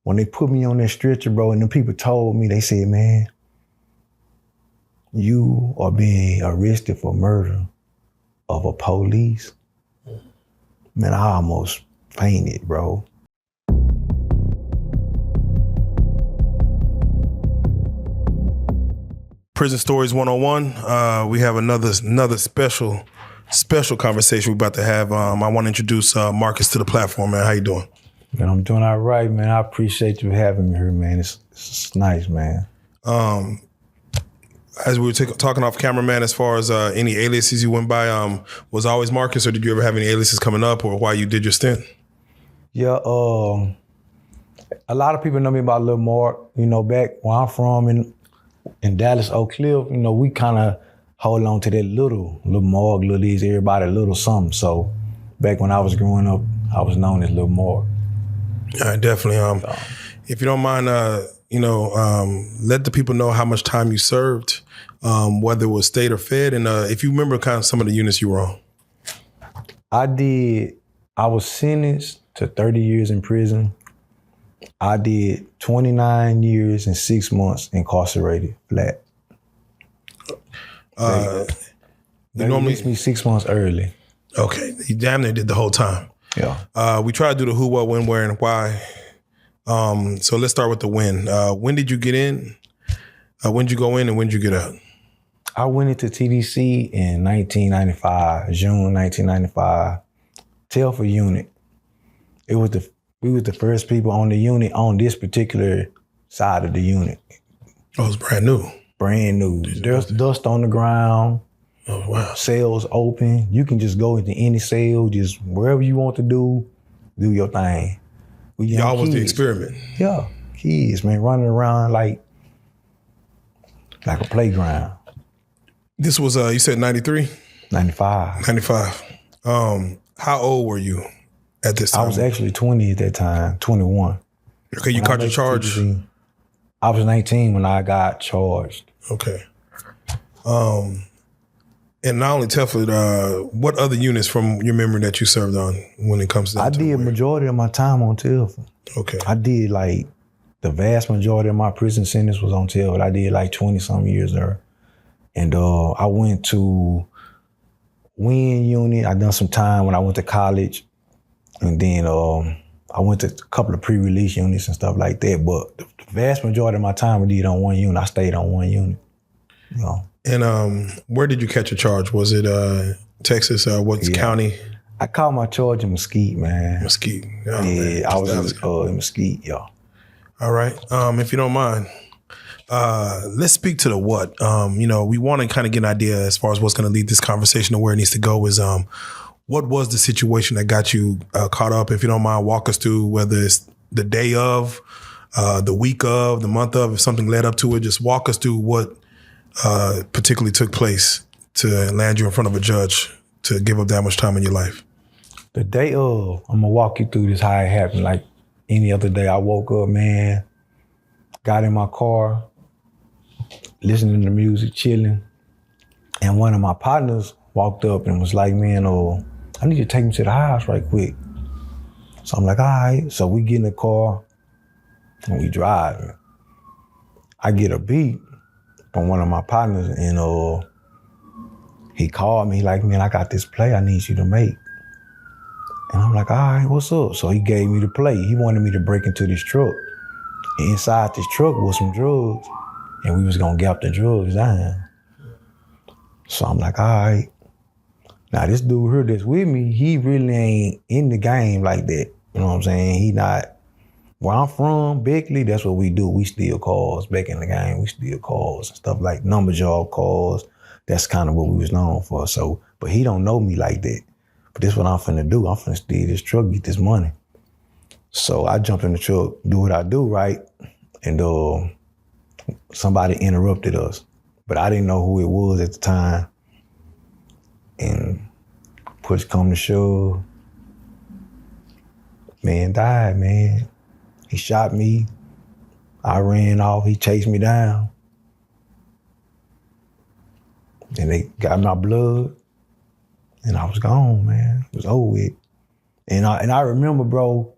when they put me on that stretcher, bro, and the people told me, they said, man, you are being arrested for murder of a police. Man, I almost fainted, bro. Prison Stories 101. We have another special conversation we're about to have. I want to introduce Markus to the platform, man. How you doing? Man, I'm doing all right, man. I appreciate you having me here, man. It's nice, man. As we were talking off camera, man, as far as any aliases you went by, was it always Markus, or did you ever have any aliases coming up, or while you did your stint? Yeah, a lot of people know me by Lil Mark. You know, back where I'm from in Dallas, Oak Cliff, you know, we kind of hold on to that Lil Mark, Lil Easy, everybody, Little something. So back when I was growing up, I was known as Lil Mark. Yeah, definitely. If you don't mind, let the people know how much time you served, whether it was state or fed, and if you remember kind of some of the units you were on. I was sentenced to 30 years in prison. I did 29 years and 6 months incarcerated, flat. They normally released me 6 months early. Okay, you damn near did the whole time. Yeah. We try to do the who, what, when, where, and why. So let's start with the when. When did you get in? When did you go in, and when did you get out? I went into TDC in 1995, June 1995. Telford unit. We was the first people on the unit on this particular side of the unit. Oh, it was brand new. Brand new. There's dust on the ground. Oh, wow. Cells open. You can just go into any cell, just wherever you want to do your thing. Y'all was the experiment. Yeah, kids, man, running around like a playground. This was, you said 93? 95. 95. How old were you at this time? I was actually 20 at that time, 21. Okay, you caught your charge? I was 19 when I got charged. Okay. And not only Telford, what other units from your memory that you served on when it comes to that? I did majority of my time on Telford. Okay. I did like the vast majority of my prison sentence was on Telford. I did like 20-some years there. And I went to Win unit. I done some time when I went to college. And then I went to a couple of pre-release units and stuff like that. But the vast majority of my time I did on one unit. I stayed on one unit. You know. And where did you catch a charge? Was it Texas? What county? I caught my charge in Mesquite, man. Mesquite. Oh, yeah, man. I was in Mesquite, y'all. All right. If you don't mind, let's speak to the what. We want to kind of get an idea as far as what's going to lead this conversation to where it needs to go is what was the situation that got you caught up? If you don't mind, walk us through whether it's the day of, the week of, the month of, if something led up to it. Just walk us through what particularly took place to land you in front of a judge to give up that much time in your life. The day of, I'm gonna walk you through this how it happened. Like any other day, I woke up, man, got in my car, listening to music, chilling, and one of my partners walked up and was like, man, I need you to take me to the house right quick. So I'm like, all right. So we get in the car and we drive. I get a beat from one of my partners, and he called me like, man, I got this play I need you to make. And I'm like, all right, what's up? So he gave me the play. He wanted me to break into this truck. And inside this truck was some drugs, and we was gonna gap the drugs down. So I'm like, all right. Now this dude here that's with me, he really ain't in the game like that. You know what I'm saying? He not, where I'm from, Beckley, that's what we do. We steal cars. Back in the game, we steal cars and stuff like number job cars. That's kind of what we was known for. So, but he don't know me like that. But this is what I'm finna do. I'm finna steal this truck, get this money. So I jump in the truck, do what I do, right? And somebody interrupted us. But I didn't know who it was at the time. And push come to shove, man died, man. He shot me. I ran off. He chased me down. And they got my blood, and I was gone, man. It was over with. And I remember, bro,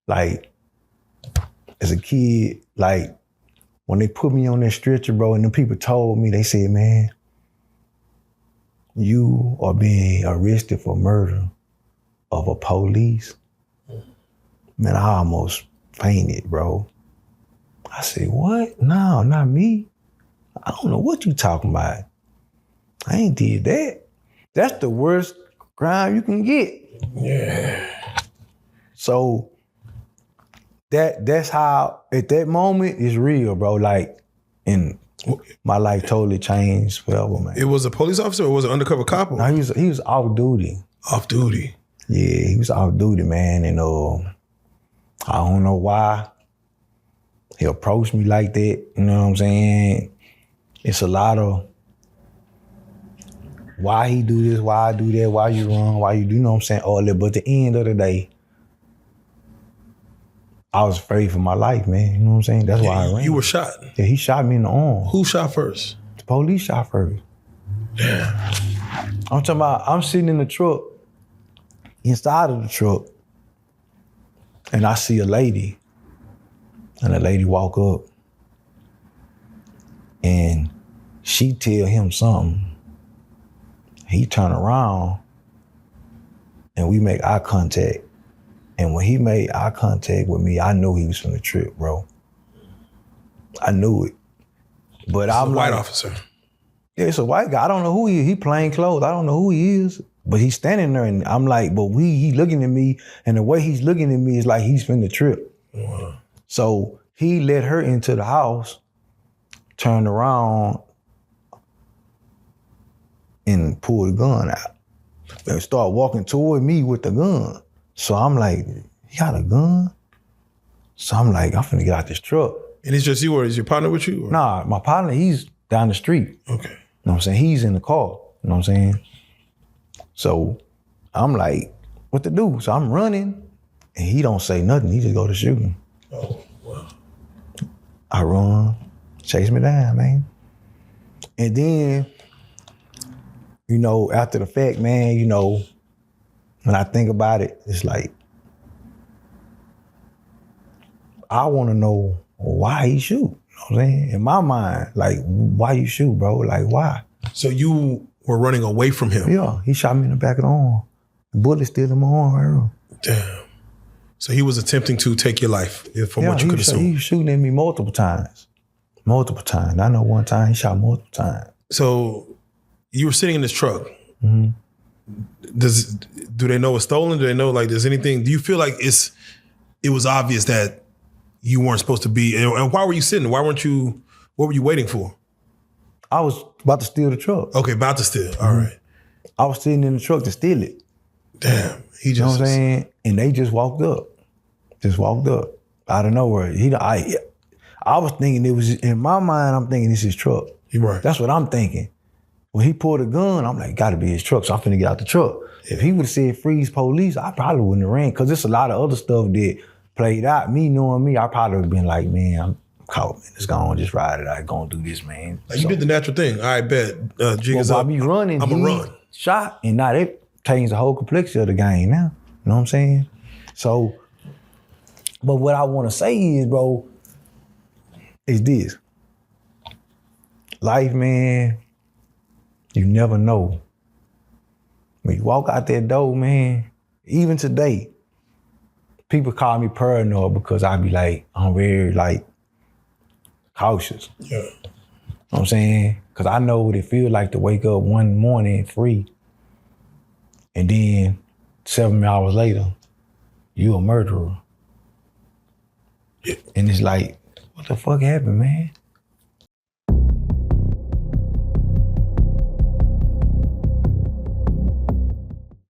like, as a kid, like, when they put me on that stretcher, bro, and the people told me, they said, man, you are being arrested for murder of a police. Man, I almost fainted, bro. I said, what? No, not me. I don't know what you talking about. I ain't did that. That's the worst crime you can get. Yeah. So that's how, at that moment, it's real, bro. Like, and my life totally changed forever, man. It was a police officer or was it an undercover cop? No, he was off duty. Off duty. Yeah, he was off duty, man. And I don't know why he approached me like that. You know what I'm saying? It's a lot of why he do this, why I do that, why you run, why you do, you know what I'm saying? All that. But at the end of the day, I was afraid for my life, man. You know what I'm saying? That's why I ran. You were shot? Yeah, he shot me in the arm. Who shot first? The police shot first. Damn. I'm talking about, I'm sitting in the truck, inside of the truck, and I see a lady, and the lady walk up, and she tell him something. He turn around, and we make eye contact. And when he made eye contact with me, I knew he was from the trip, bro. I knew it. But I'm a white like, officer. Yeah, it's a white guy. I don't know who he is. He plain clothes. I don't know who he is. But he's standing there, and I'm like, but he looking at me, and the way he's looking at me is like he's from the trip. Wow. So he let her into the house, turned around, and pulled the gun out. And started walking toward me with the gun. So I'm like, you got a gun? So I'm like, I'm finna get out this truck. And it's just you, or is your partner with you? Or? Nah, my partner, he's down the street. Okay. You know what I'm saying? He's in the car. You know what I'm saying? So I'm like, what to do? So I'm running, and he don't say nothing. He just go to shooting. Oh, wow. I run, chase me down, man. And then, you know, after the fact, man, you know, when I think about it, it's like, I want to know why he shoot. You know what I'm saying? In my mind, like, why you shoot, bro? Like, why? So you were running away from him? Yeah, he shot me in the back of the arm. The bullet still in my arm right now. Damn. So he was attempting to take your life, from what you could assume? He was shooting at me multiple times. Multiple times. I know one time he shot multiple times. So you were sitting in this truck. Mm-hmm. Do they know it's stolen? Do they know, like, there's anything? Do you feel like it was obvious that you weren't supposed to be? And why were you sitting? What were you waiting for? I was about to steal the truck. Okay, about to steal. All right. I was sitting in the truck to steal it. Damn. He just, you know what I'm saying? And they just walked up. Out of nowhere. I was thinking it was, in my mind, I'm thinking it's his truck. You're right. That's what I'm thinking. When he pulled a gun, I'm like, gotta be his truck, so I'm finna get out the truck. If he would've said freeze police, I probably wouldn't have ran, cause there's a lot of other stuff that played out. Me knowing me, I probably would've been like, man, I'm caught, man. Let's go on, just ride it. I gonna do this, man. Like, you did the natural thing. I bet. Jig is up. While me running, I'm gonna run. Shot, and now that changed the whole complexity of the game now. You know what I'm saying? So, but what I wanna say is, bro, is this. Life, man, you never know. When you walk out that door, man, even today, people call me paranoid because I be like, I'm very, like, cautious. Yeah. You know what I'm saying? Because I know what it feels like to wake up one morning free, and then 7 hours later, you a murderer. Yeah. And it's like, what the fuck happened, man?